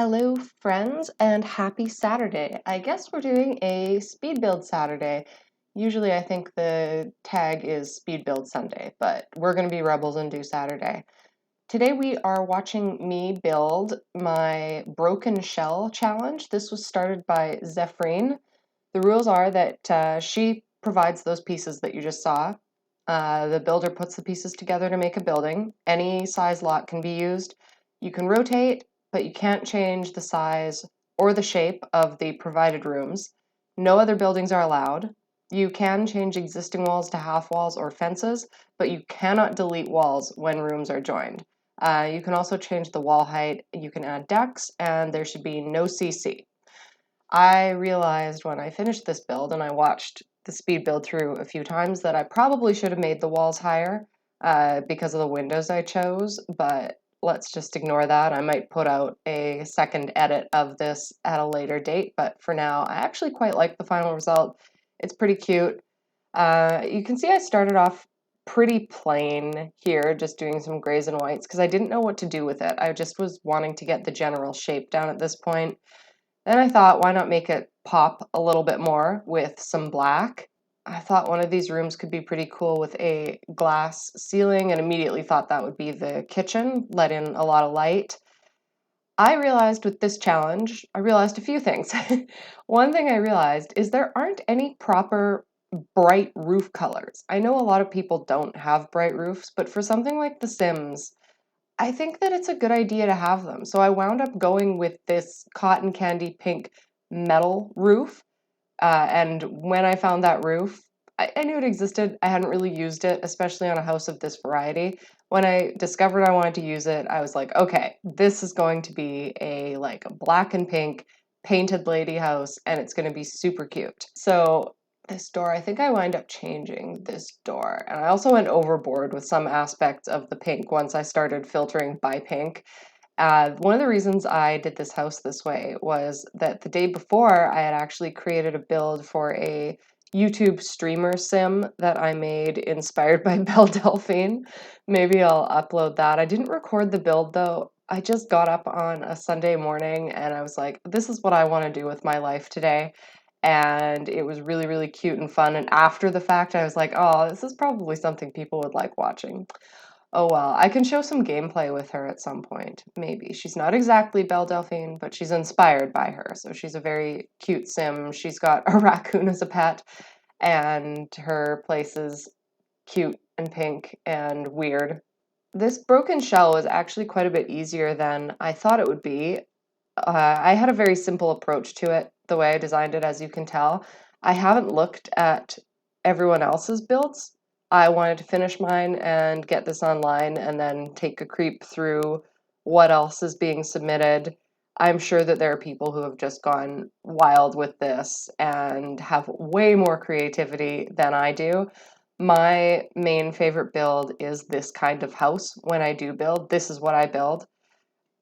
Hello, friends, and happy Saturday. I guess we're doing a speed build Saturday. Usually, I think the tag is speed build Sunday, but we're going to be rebels and do Saturday. Today, we are watching me build my broken shell challenge. This was started by Zefrine. The rules are that she provides those pieces that you just saw. The builder puts the pieces together to make a building. Any size lot can be used. You can rotate, but you can't change the size or the shape of the provided rooms. No other buildings are allowed. You can change existing walls to half walls or fences, but you cannot delete walls when rooms are joined. You can also change the wall height, you can add decks, and there should be no CC. I realized when I finished this build and I watched the speed build through a few times that I probably should have made the walls higher because of the windows I chose, but let's just ignore that. I might put out a second edit of this at a later date, but for now, I actually quite like the final result. It's pretty cute. You can see I started off pretty plain here, just doing some grays and whites because I didn't know what to do with it. I just was wanting to get the general shape down at this point. Then I thought, why not make it pop a little bit more with some black? I thought one of these rooms could be pretty cool with a glass ceiling and immediately thought that would be the kitchen, let in a lot of light. I realized with this challenge, I realized a few things. One thing I realized is there aren't any proper bright roof colors. I know a lot of people don't have bright roofs, but for something like The Sims, I think that it's a good idea to have them. So I wound up going with this cotton candy pink metal roof. And when I found that roof, I knew it existed. I hadn't really used it, especially on a house of this variety. When I discovered I wanted to use it, I was like, okay, this is going to be a black and pink painted lady house, and it's going to be super cute. So this door, I think I wind up changing this door. And I also went overboard with some aspects of the pink once I started filtering by pink. One of the reasons I did this house this way was that the day before I had actually created a build for a YouTube streamer sim that I made inspired by Belle Delphine. Maybe I'll upload that. I didn't record the build though. I just got up on a Sunday morning and I was like, this is what I want to do with my life today. And it was really, really cute and fun. And after the fact, I was like, oh, this is probably something people would like watching. Oh well, I can show some gameplay with her at some point, maybe. She's not exactly Belle Delphine, but she's inspired by her. So she's a very cute sim. She's got a raccoon as a pet, and her place is cute and pink and weird. This broken shell was actually quite a bit easier than I thought it would be. I had a very simple approach to it, the way I designed it, as you can tell. I haven't looked at everyone else's builds. I wanted to finish mine and get this online and then take a creep through what else is being submitted. I'm sure that there are people who have just gone wild with this and have way more creativity than I do. My main favorite build is this kind of house. When I do build, this is what I build.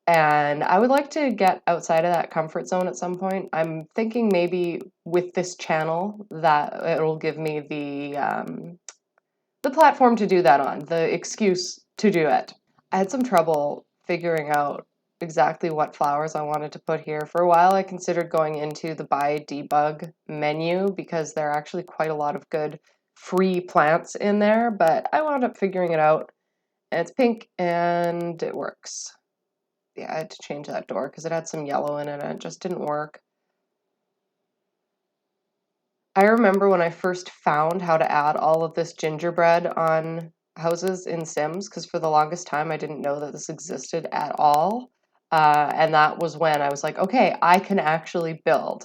And I would like to get outside of that comfort zone at some point. I'm thinking maybe with this channel that it'll give me the platform to do that on, the excuse to do it. I had some trouble figuring out exactly what flowers I wanted to put here. For a while, I considered going into the buy debug menu because there are actually quite a lot of good free plants in there, but I wound up figuring it out. And it's pink and it works. Yeah, I had to change that door because it had some yellow in it and it just didn't work. I remember when I first found how to add all of this gingerbread on houses in Sims, because for the longest time I didn't know that this existed at all. And that was when I was like, okay, I can actually build.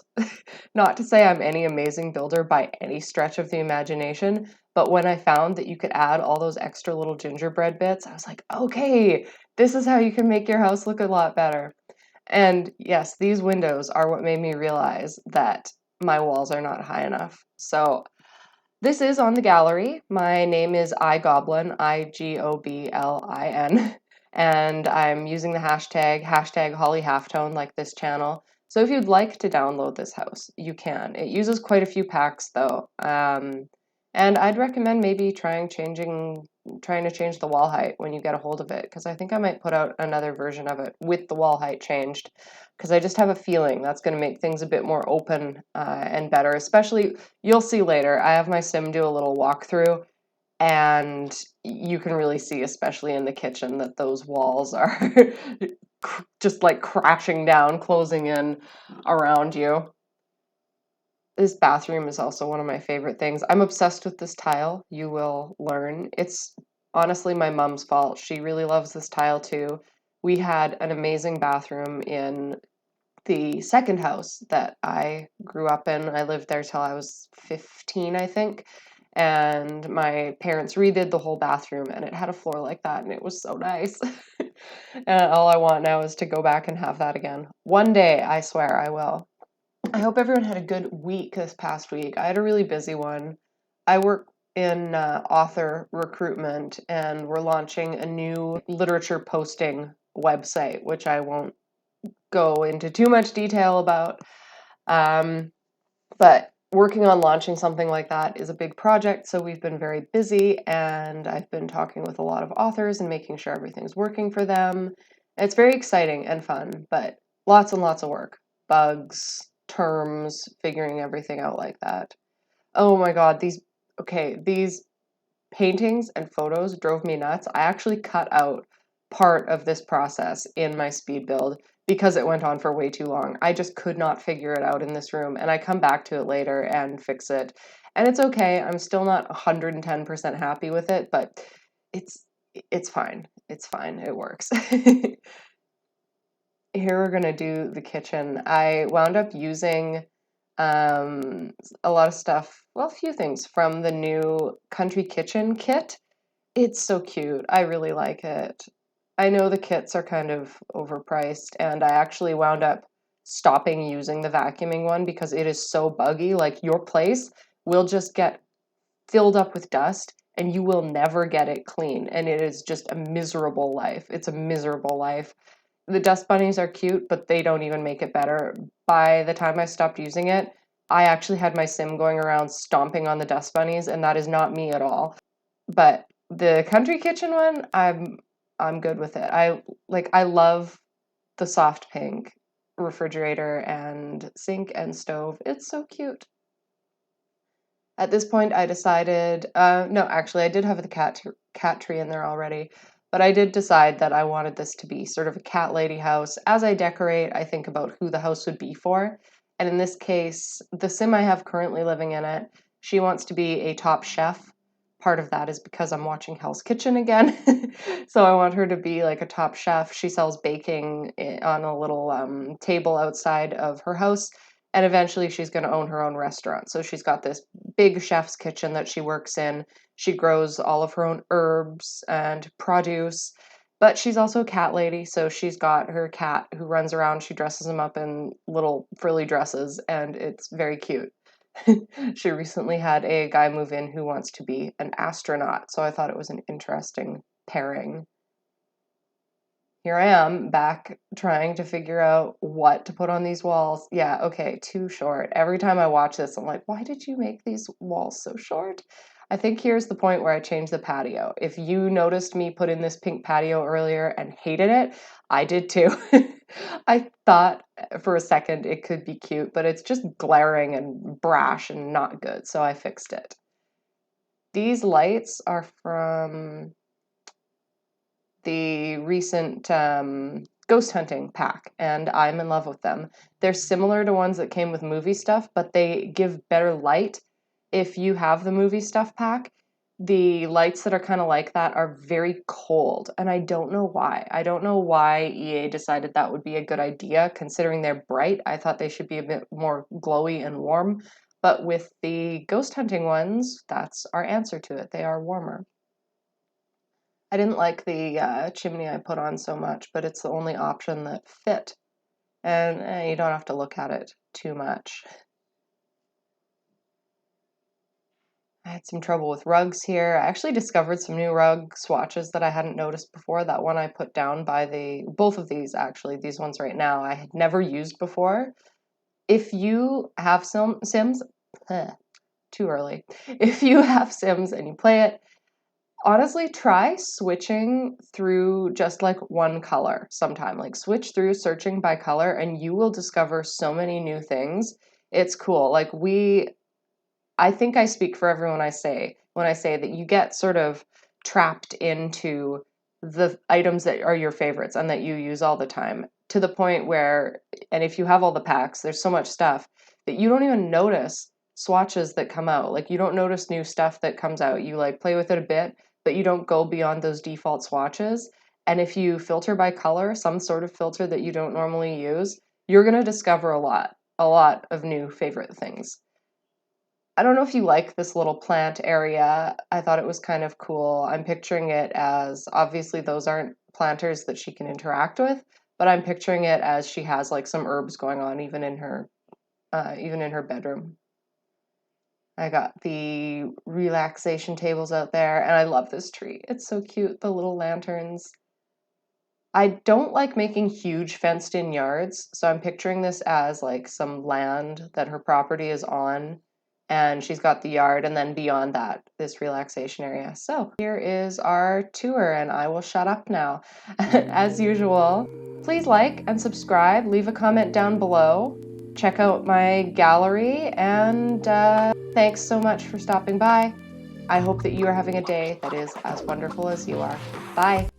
Not to say I'm any amazing builder by any stretch of the imagination, but when I found that you could add all those extra little gingerbread bits, I was like, okay, this is how you can make your house look a lot better. And yes, these windows are what made me realize that my walls are not high enough. So this is on the gallery. My name is igoblin, IGOBLIN, and I'm using the hashtag hollyhalftone like this channel. So if you'd like to download this house, you can. It uses quite a few packs though. And I'd recommend maybe trying changing trying to change the wall height when you get a hold of it, because I think I might put out another version of it with the wall height changed, because I just have a feeling that's going to make things a bit more open and better. Especially, you'll see later, I have my sim do a little walkthrough, and you can really see, especially in the kitchen, that those walls are just like crashing down, closing in around you. This bathroom is also one of my favorite things. I'm obsessed with this tile, you will learn. It's honestly my mom's fault. She really loves this tile too. We had an amazing bathroom in the second house that I grew up in. I lived there till I was 15, I think. And my parents redid the whole bathroom, and it had a floor like that, and it was so nice. And all I want now is to go back and have that again. One day, I swear I will. I hope everyone had a good week this past week. I had a really busy one. I work in author recruitment, and we're launching a new literature posting website, which I won't go into too much detail about. But working on launching something like that is a big project, so we've been very busy, and I've been talking with a lot of authors and making sure everything's working for them. It's very exciting and fun, but lots and lots of work. Bugs, terms, figuring everything out like that. Oh my God, these paintings and photos drove me nuts. I actually cut out part of this process in my speed build because it went on for way too long. I just could not figure it out in this room, and I come back to it later and fix it. And it's okay. I'm still not 110% happy with it, but it's it's fine. It's fine. It works. Here we're gonna do the kitchen. I wound up using a lot of stuff, well, a few things from the new Country Kitchen kit. It's so cute. I really like it. I know the kits are kind of overpriced, and I actually wound up stopping using the vacuuming one because it is so buggy. Like, your place will just get filled up with dust and you will never get it clean. And it is just a miserable life. It's a miserable life. The dust bunnies are cute, but they don't even make it better. By the time I stopped using it, I actually had my sim going around stomping on the dust bunnies, and that is not me at all. But the Country Kitchen one, I'm good with it. I love the soft pink refrigerator and sink and stove. It's so cute. At this point, I decided, no, actually, I did have the cat tree in there already, but I did decide that I wanted this to be sort of a cat lady house. As I decorate, I think about who the house would be for. And in this case, the sim I have currently living in it, she wants to be a top chef. Part of that is because I'm watching Hell's Kitchen again. So I want her to be like a top chef. She sells baking on a little table outside of her house. And eventually she's going to own her own restaurant. So she's got this big chef's kitchen that she works in. She grows all of her own herbs and produce. But she's also a cat lady, so she's got her cat who runs around. She dresses him up in little frilly dresses, and it's very cute. She recently had a guy move in who wants to be an astronaut, so I thought it was an interesting pairing. Here I am back trying to figure out what to put on these walls. Yeah, okay, too short. Every time I watch this, I'm like, why did you make these walls so short? I think here's the point where I changed the patio. If you noticed me put in this pink patio earlier and hated it, I did too. I thought for a second it could be cute, but it's just glaring and brash and not good, so I fixed it. These lights are from the recent ghost hunting pack, and I'm in love with them. They're similar to ones that came with movie stuff, but they give better light. If you have the movie stuff pack, the lights that are kind of like that are very cold, and I don't know why. I don't know why EA decided that would be a good idea, considering they're bright. I thought they should be a bit more glowy and warm, but with the ghost hunting ones, that's our answer to it. They are warmer. I didn't like the chimney I put on so much, but it's the only option that fit. And you don't have to look at it too much. I had some trouble with rugs here. I actually discovered some new rug swatches that I hadn't noticed before. That one I put down by both of these actually, these ones right now, I had never used before. If you have Sims, too early. If you have Sims and you play it, Honestly, try switching through just like one color sometime. Like switch through searching by color and you will discover so many new things. It's cool. I think I speak for everyone when I say that you get sort of trapped into the items that are your favorites and that you use all the time to the point where, and if you have all the packs, there's so much stuff that you don't even notice swatches that come out. Like you don't notice new stuff that comes out. You like play with it a bit, but you don't go beyond those default swatches. And if you filter by color, some sort of filter that you don't normally use, you're going to discover a lot of new favorite things. I don't know if you like this little plant area. I thought it was kind of cool. I'm picturing it as obviously those aren't planters that she can interact with, but I'm picturing it as she has like some herbs going on even in her bedroom. I got the relaxation tables out there, and I love this tree. It's so cute, the little lanterns. I don't like making huge fenced in yards, so I'm picturing this as like some land that her property is on, and she's got the yard, and then beyond that, this relaxation area. So here is our tour, and I will shut up now. As usual, please like and subscribe, leave a comment down below, check out my gallery, and thanks so much for stopping by. I hope that you are having a day that is as wonderful as you are. Bye.